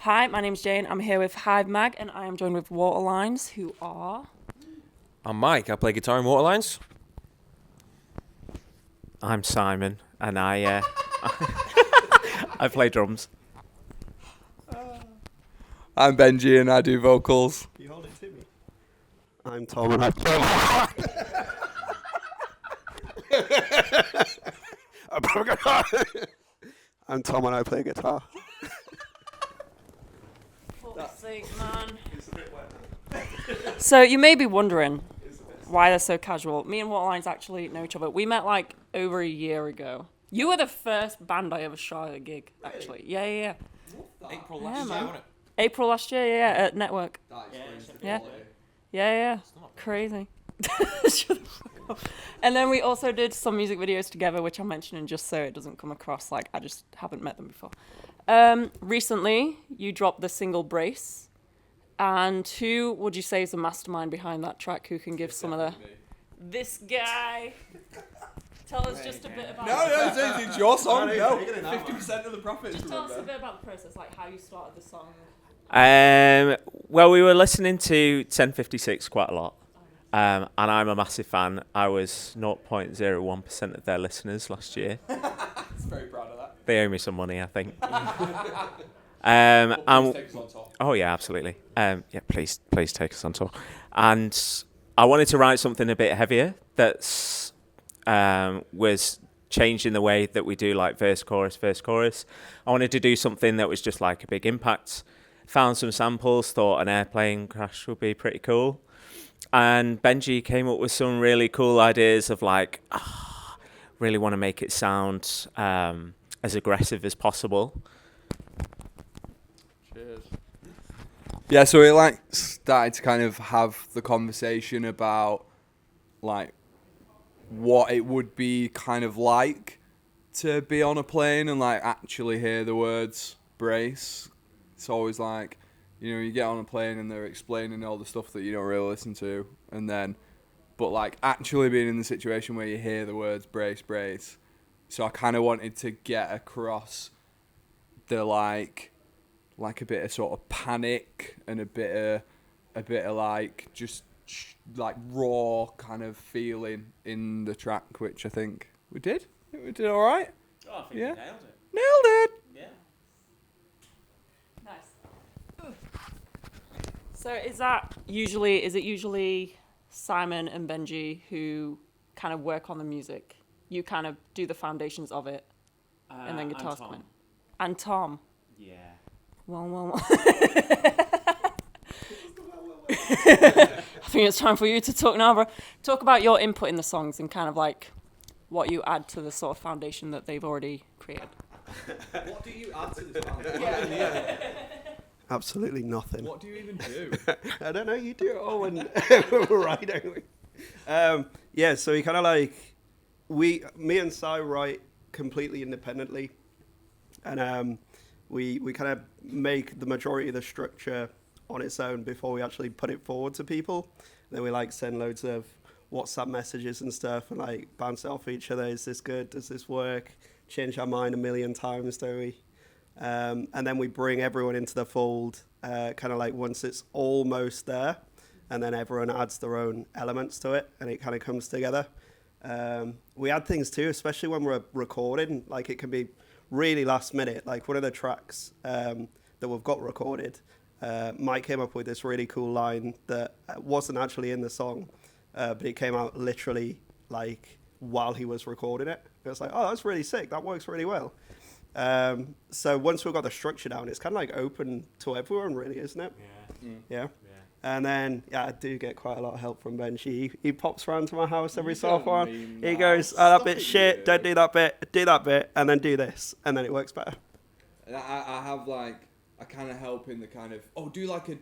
Hi, my name's Jane. I'm here with Hive Mag, and I am joined with Waterlines, who are... I'm Mike. I play guitar in Waterlines. I'm Simon, and I I play drums. I'm Benji and I do vocals. You hold it to me. I'm Tom and I I'm Tom and I play guitar. Fuck's sake, man. So you may be wondering why they're so casual. Me and Waterlines actually know each other. We met like over a year ago. You were the first band I ever saw at a gig, actually. Yeah. April Yeah, last year, man. wasn't it? April last year, yeah, at Network. Yeah. Crazy. Shut the fuck up. And then we also did some music videos together, which I'm mentioning just so it doesn't come across like I just haven't met them before. Recently, you dropped the single Brace. And who would you say is the mastermind behind that track? Who can give some of the... This guy. Tell us just a bit about... No, it's your song. No, 50% of the profits. Just tell us a bit about the process, like how you started the song. Well, we were listening to 1056 quite a lot, and I'm a massive fan. I was 0.01% of their listeners last year. It's very proud of that. They owe me some money, I think. Please take us on top. Oh yeah, absolutely. Please take us on tour. And I wanted to write something a bit heavier that's was changing the way that we do like verse, chorus. I wanted to do something that was just like a big impact. Found some samples, thought an airplane crash would be pretty cool. And Benji came up with some really cool ideas of like, really want to make it sound as aggressive as possible. Cheers. Yeah, so we like started to kind of have the conversation about like what it would be kind of like to be on a plane and like actually hear the words brace. It's always like, you get on a plane and they're explaining all the stuff that you don't really listen to, and then, but like actually being in the situation where you hear the words brace. So I kind of wanted to get across the like a bit of sort of panic and a bit of like just like raw kind of feeling in the track, which I think we did. We did all right. Oh, I think Yeah. you nailed it. Nailed it. Yeah. Nice. So is it usually Simon and Benji who kind of work on the music? You kind of do the foundations of it, and then guitars come in. And Tom. Yeah. Well. I think it's time for you to talk now, bro. Talk about your input in the songs and kind of like what you add to the sort of foundation that they've already created. What do you add to this band? Absolutely nothing. What do you even do? I don't know, you do it all when we're right, don't we? So we kind of like, me and Si write completely independently. And we kind of make the majority of the structure on its own before we actually put it forward to people. Then we like send loads of WhatsApp messages and stuff and like bounce it off each other. Is this good? Does this work? Change our mind a million times, don't we? And then we bring everyone into the fold kind of like once it's almost there, and then everyone adds their own elements to it and it kind of comes together. We add things too, especially when we're recording. Like it can be really last minute. Like one of the tracks that we've got recorded, Mike came up with this really cool line that wasn't actually in the song, but it came out literally like while he was recording it. It was like, oh, that's really sick. That works really well. So once we've got the structure down, it's kind of like open to everyone, really, isn't it? Yeah. And then, I do get quite a lot of help from Benji. He pops around to my house every so often. He goes, oh, that bit's shit. Don't do that bit, and then do this, and then it works better. And I have like, I kind of help in the kind of, do like a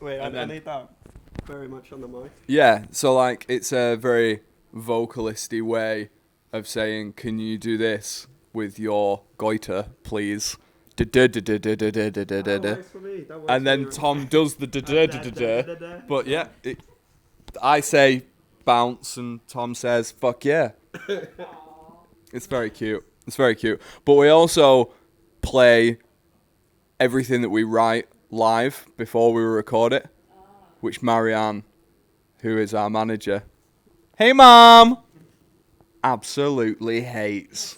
Wait, I need that very much on the mic. Yeah, so like it's a very vocalisty way of saying, can you do this with your goiter, please? And then Tom does the but yeah, I say bounce and Tom says fuck yeah. It's very cute. But we also play everything that we write live before we record it, which Marianne, who is our manager, hey mom, absolutely hates.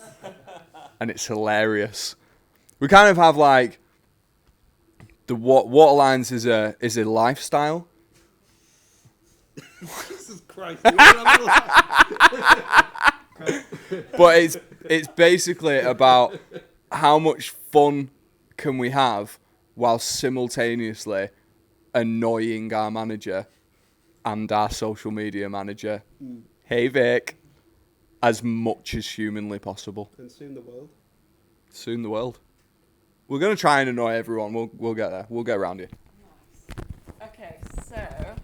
And it's hilarious. We kind of have like the Waterlines is a lifestyle. Jesus Christ. But it's basically about how much fun can we have while simultaneously annoying our manager and our social media manager, hey Vic, as much as humanly possible. And soon the world. Soon the world. We're gonna try and annoy everyone. We'll get there. We'll get around you. Okay, so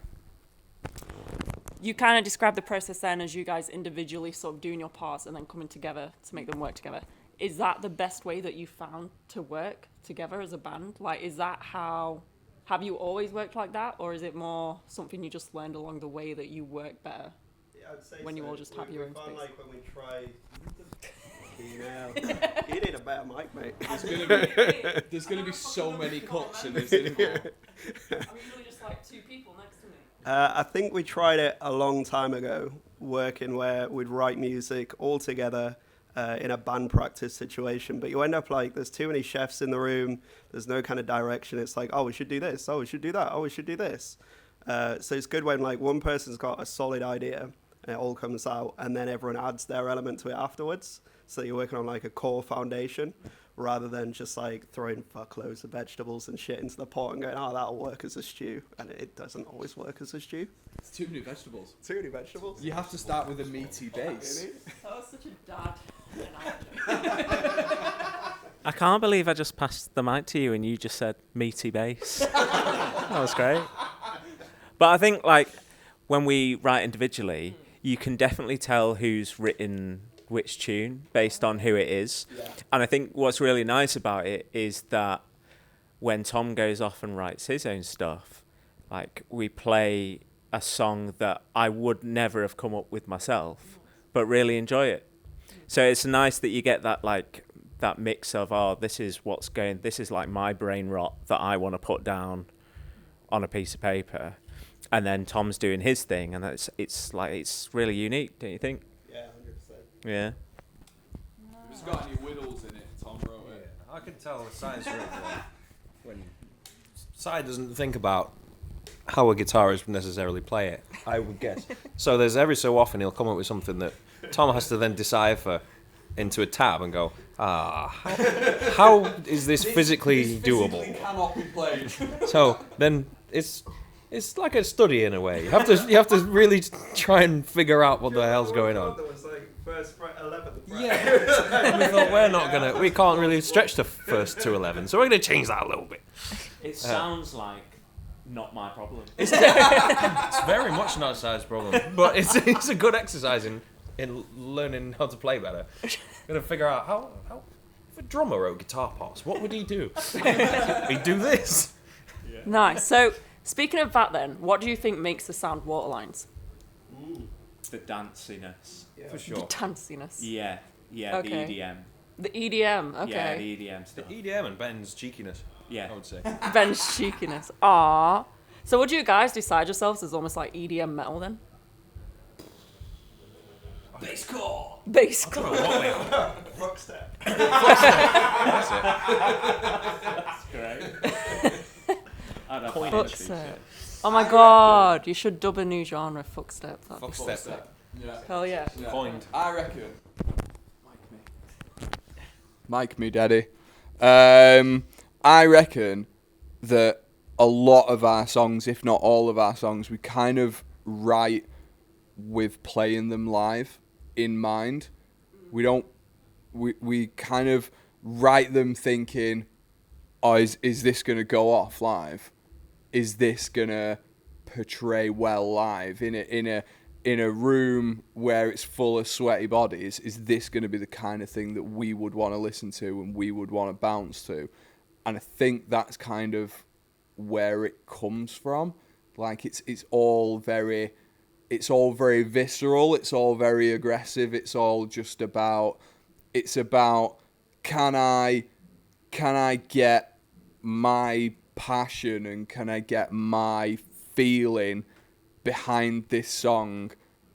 you kind of described the process then as you guys individually sort of doing your parts and then coming together to make them work together. Is that the best way that you found to work together as a band? Like, is that how, have you always worked like that? Or is it more something you just learned along the way that you work better? Yeah, I'd say When you all just have your own space. Like when we try... You need a better mic, mate. There's gonna be so many cuts in this interview. I'm usually just like two people next to me. I think we tried it a long time ago, working where we'd write music all together in a band practice situation. But you end up like, there's too many chefs in the room. There's no kind of direction. It's like, oh, we should do this. Oh, we should do that. Oh, we should do this. So it's good when like one person's got a solid idea and it all comes out, and then everyone adds their element to it afterwards. So you're working on like a core foundation rather than just like throwing fuckloads of vegetables and shit into the pot and going, oh, that'll work as a stew. And it doesn't always work as a stew. It's too many vegetables. Too many vegetables. You have to start with a meaty base. That was such a dad analogy. I can't believe I just passed the mic to you and you just said meaty bass. That was great. But I think like when we write individually, you can definitely tell who's written which tune based on who it is. Yeah. And I think what's really nice about it is that when Tom goes off and writes his own stuff, like we play a song that I would never have come up with myself, but really enjoy it. So it's nice that you get that like that mix of, oh, this is what's going, this is like my brain rot that I want to put down on a piece of paper. And then Tom's doing his thing, and it's like, it's really unique, don't you think? Yeah, 100%. Yeah. If it's got any whittles in it, Tom wrote it. I can tell the Si's written when Si doesn't think about how a guitarist would necessarily play it, I would guess. So there's every so often he'll come up with something that Tom has to then decipher into a tab and go, how is this physically doable? Physically cannot be played. So then it's like a study in a way. You have to really try and figure out what the hell's going on. That was like first 11th. Yeah. We thought we can't really stretch the first to 11, so we're gonna change that a little bit. It sounds like not my problem. It's very much not a size problem, but it's a good exercise in learning how to play better. Gonna figure out how if a drummer wrote guitar parts, what would he do? He'd do this. Yeah. Nice. So speaking of that then, what do you think makes the sound Waterlines? The danciness. Yeah. For sure. The danciness. Yeah, Okay. the EDM. The EDM, okay. Yeah, the EDM The stuff. EDM and Ben's cheekiness, Yeah. I would say. Ben's cheekiness. Aww. So would you guys decide yourselves as almost like EDM metal then? Basscore. Basscore. What we are. Fuck step. That's it. Great. I'd have fun. Fuckstep. Oh my god, you should dub a new genre, fuckstep. That'd be Fuckstep. sick. Yeah. Hell yeah. Coined. I reckon. Mike me, daddy. I reckon that a lot of our songs, if not all of our songs, we kind of write with playing them live in mind. We kind of write them thinking, oh, is this going to go off live? Is this going to portray well live in a room where it's full of sweaty bodies? Is this going to be the kind of thing that we would want to listen to and we would want to bounce to? And I think that's kind of where it comes from. Like it's all very visceral. It's all very aggressive. It's all just about. It's about can I get my passion and can I get my feeling behind this song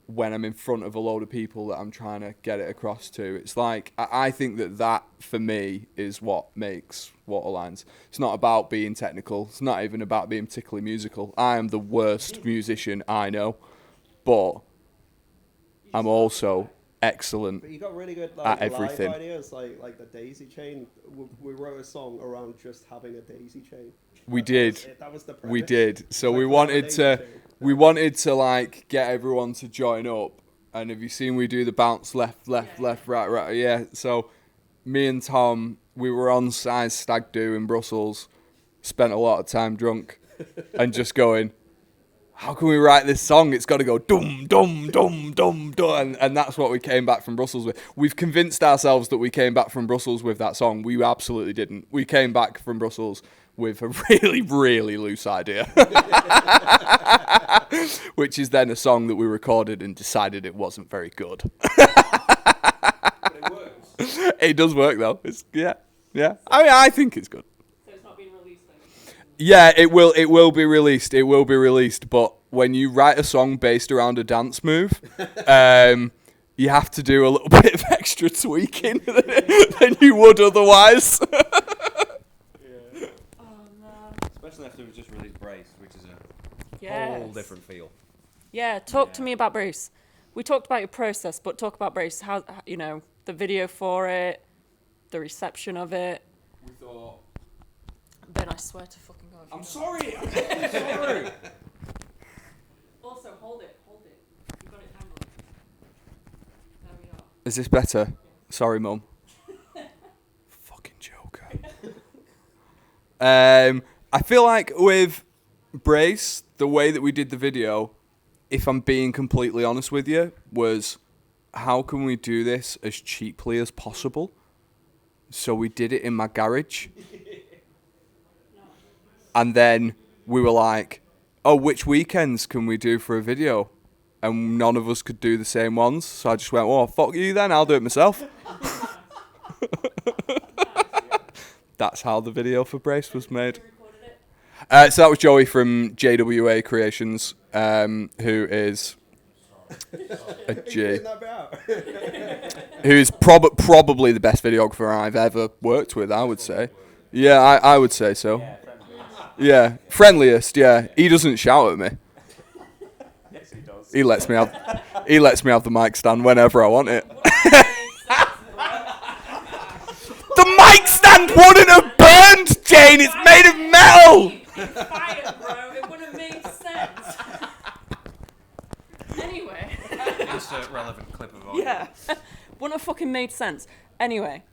when I'm in front of a load of people that I'm trying to get it across to. It's like, I think that for me is what makes Waterlines. It's not about being technical. It's not even about being particularly musical. I am the worst musician I know, but I'm also excellent But you got really good at like everything. live ideas, like the daisy chain. We wrote a song around just having a daisy chain. We That did. was it. That was the We premise. did. So Like, we put out a wanted daisy to chain. like get everyone to join up. And have you seen we do the bounce left, right? Yeah. So me and Tom, we were on Size Stag Do in Brussels, spent a lot of time drunk and just going, how can we write this song? It's got to go dum, dum, dum, dum, dum. And that's what we came back from Brussels with. We've convinced ourselves that we came back from Brussels with that song. We absolutely didn't. We came back from Brussels with a really, really loose idea. Which is then a song that we recorded and decided it wasn't very good. But it works. It does work though. Yeah. I mean, I think it's good. So it's not being released then? Yeah, it will be released. It will be released. But when you write a song based around a dance move, you have to do a little bit of extra tweaking than you would otherwise. Oh no. Especially after we've just released Brace, which is a Yes. whole different feel. Yeah, talk to me about Brace. We talked about your process, but talk about Brace. How, you know, the video for it, the reception of it. We thought, Ben, I swear to fucking God. I'm sorry. I'm sorry. Also, hold it. You've got it handled. There we are. Is this better? Sorry, Mum. Fucking joker. I feel like with Brace, the way that we did the video, if I'm being completely honest with you, was how can we do this as cheaply as possible? So we did it in my garage. And then we were like, oh, which weekends can we do for a video? And none of us could do the same ones. So I just went, well, fuck you then, I'll do it myself. That's how the video for Brace was made. So that was Joey from JWA Creations, who is a G. Putting that bit out. Who's probably the best videographer I've ever worked with, I would say. Yeah, I would say so. Yeah, friendliest, yeah. He doesn't shout at me. Yes, he does. He lets me have the mic stand whenever I want it. The mic stand wouldn't have burned, Jane. It's made of metal. It's fire, bro. It wouldn't have made sense. Anyway. Just a relevant clip of audio. Yeah. Wouldn't have fucking made sense. Anyway.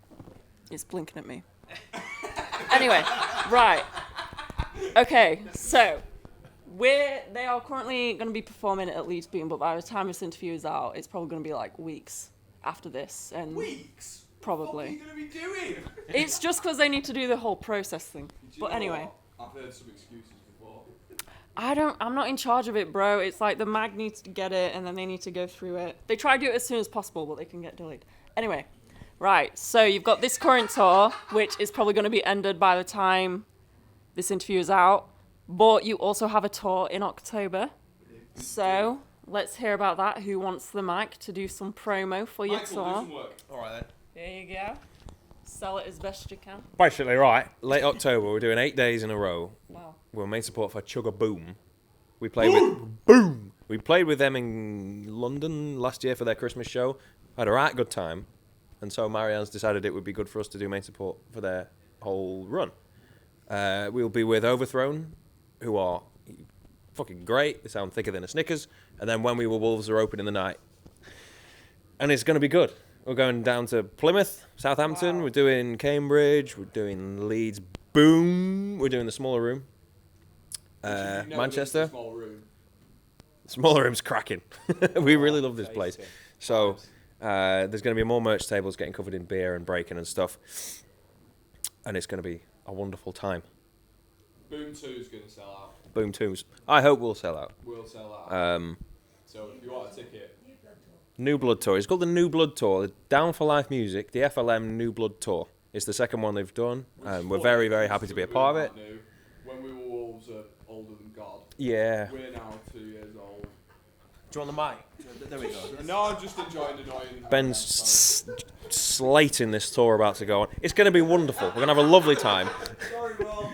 It's blinking at me. Anyway. Right. Okay. So. They are currently going to be performing at Leeds Beam, but by the time this interview is out, it's probably going to be like weeks after this. And Weeks? probably. What are you going to be doing? It's just because they need to do the whole process thing. But anyway. I've heard some excuses before. I'm not in charge of it, bro. It's like the mag needs to get it and then they need to go through it. They try to do it as soon as possible, but they can get delayed. Anyway, right. So you've got this current tour, which is probably going to be ended by the time this interview is out. But you also have a tour in October. So let's hear about that. Who wants the mic to do some promo for your tour? All right then. There you go. Sell it as best you can. Basically, right. Late October, we're doing 8 days in a row. Wow. We're main support for Chugga Boom. We played with Boom. We played with them in London last year for their Christmas show. Had a right good time, and so Marianne's decided it would be good for us to do main support for their whole run. We'll be with Overthrown, who are fucking great. They sound thicker than a Snickers. And then When We Were Wolves are opening the night, and it's going to be good. We're going down to Plymouth, Southampton. Wow. We're doing Cambridge. We're doing Leeds. Boom. We're doing the smaller room. Manchester. Smaller room's cracking. We really love this place. So there's going to be more merch tables getting covered in beer and breaking and stuff. And it's going to be a wonderful time. Boom 2 is going to sell out. Boom 2s. I hope we'll sell out. We'll sell out. So if you want a ticket. New Blood Tour. It's called the New Blood Tour. The Down for Life Music, the FLM New Blood Tour. It's the second one they've done, and we're very, very happy to be a part of it. When we were Wolves older than God. Yeah. We're now 2 years old. Do you want the mic? There we go. No, I'm just enjoying annoying. Ben's slating this tour about to go on. It's going to be wonderful. We're going to have a lovely time. Sorry, Will.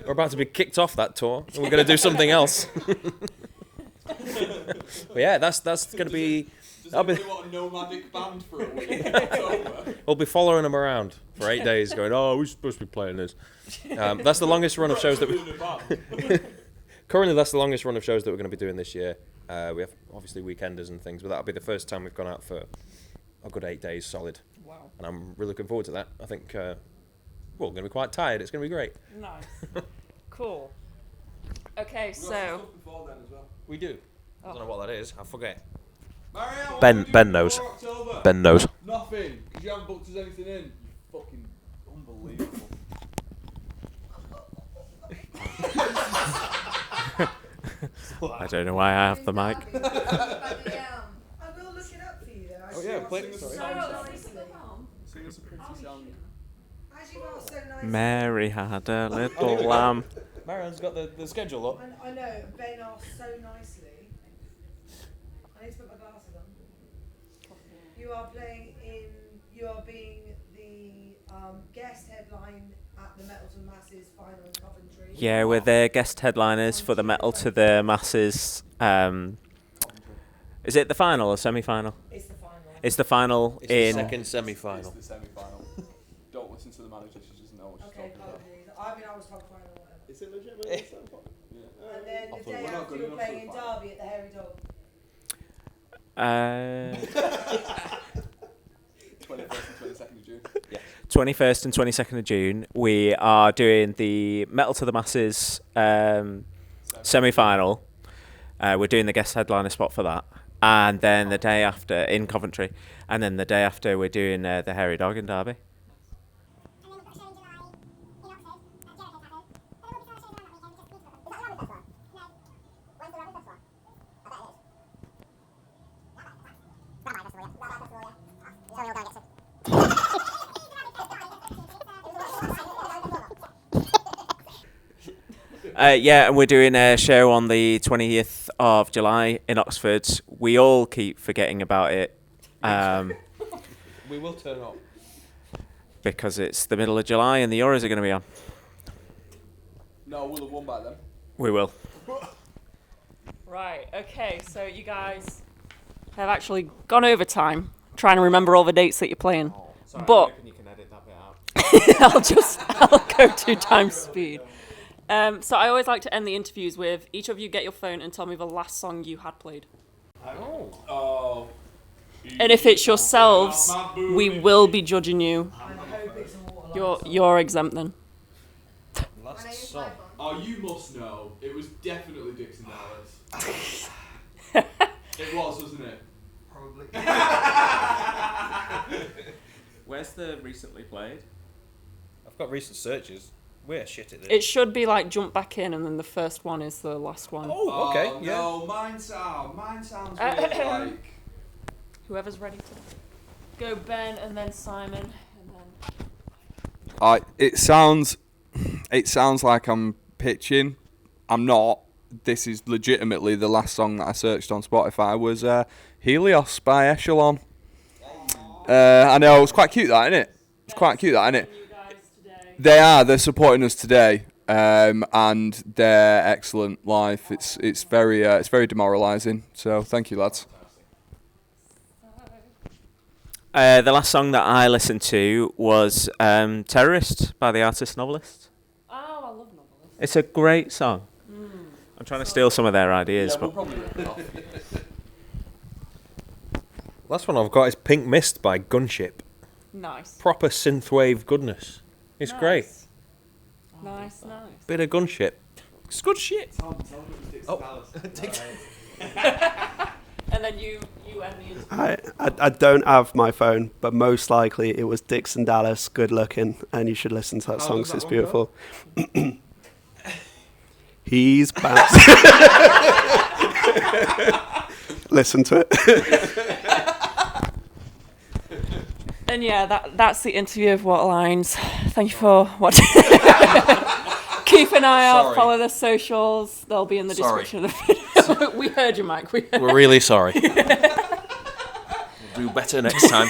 We're about to be kicked off that tour, and we're going to do something else. But yeah, that's going to be. Does anybody want a nomadic band for a week in October? We'll be following them around for 8 days, going, "Oh, we're supposed to be playing this." That's the longest run of shows that we. Currently, that's the longest run of shows that we're going to be doing this year. We have obviously weekenders and things, but that'll be the first time we've gone out for a good 8 days solid. Wow. And I'm really looking forward to that. I think we're going to be quite tired. It's going to be great. Nice. Cool. Okay, so We do. I don't know what that is. I forget. Marianne, Ben- what do we Ben do knows. for October? Ben knows. Nothing, because you haven't booked us anything in. You fucking unbelievable. I don't know why I have the mic. I will look it up for you. Oh, yeah, play- So sorry. nicely. Sing us a pretty song. Actually, well, so nicely. Mary had a little lamb. Marianne's got the schedule up. I know, Ben asked so nicely. I need to put my glasses on. You are being the guest headline at the Metal to the Masses final in Coventry. Yeah, we're the guest headliners for the Metal to the Masses. Is it the final or semi-final? It's the final. It's the final It's in. the second semi-final. It's the semi-final. Don't listen to the manager, she doesn't know what she's Okay, talking about. apologies. I mean, I was top final, whatever. Is it legit? Yeah. And then I the thought day we're not after good you're enough for playing in the final. Derby at the Hairy Dog. 21st and 22nd of June. 21st and 22nd of June, we are doing the Metal to the Masses semi-final. We're doing the guest headliner spot for that. And then the day after, in Coventry. And then the day after, we're doing the Hairy Dog in Derby. Yeah, and we're doing a show on the 20th of July in Oxford. We all keep forgetting about it We will turn up. because it's the middle of July and the Euros are going to be on. No, we'll have won by then. We will. right, okay, so you guys have actually gone over time trying to remember all the dates that you're playing. But you can edit that bit out. I'll go 2 times speed. So I always like to end the interviews with each of you get your phone and tell me the last song you had played. Oh. And if it's yourselves, we will be judging you. I hope it's a Waterlines. You're exempt then. Last song. Oh, you must know. It was definitely Dixon Dallas. It was, wasn't it? Probably. Where's the recently played? I've got recent searches. We're shit at this. It should be like jump back in and then the first one is the last one. Oh, okay. Oh, Yeah. no, mine sounds weird, like... Whoever's ready to go, Ben and then Simon and then. It sounds like I'm pitching. I'm not. This is legitimately the last song that I searched on Spotify was Helios by Echelon. I know, it's quite cute that, isn't it? It's quite cute that, isn't it? You guys today. They're supporting us today, and they're excellent live. It's very demoralising. So thank you, lads. The last song that I listened to was Terrorist by the artist Novelist. Oh, I love novelists. It's a great song. I'm trying to steal some of their ideas, but Last one I've got is Pink Mist by Gunship. Nice. Proper synthwave goodness. It's great. Nice. Bit of Gunship. It's good shit. And then you end the interview. I don't have my phone, but most likely it was Dixon Dallas, Good Looking, and you should listen to that song 'cause it's beautiful. He's bouncing. Listen to it. And yeah, that's the interview of Waterlines. Thank you for watching. Keep an eye out, Sorry. follow the socials. They'll be in the Sorry. description of the video. We heard you, Mike. We're really sorry. We'll do better next time.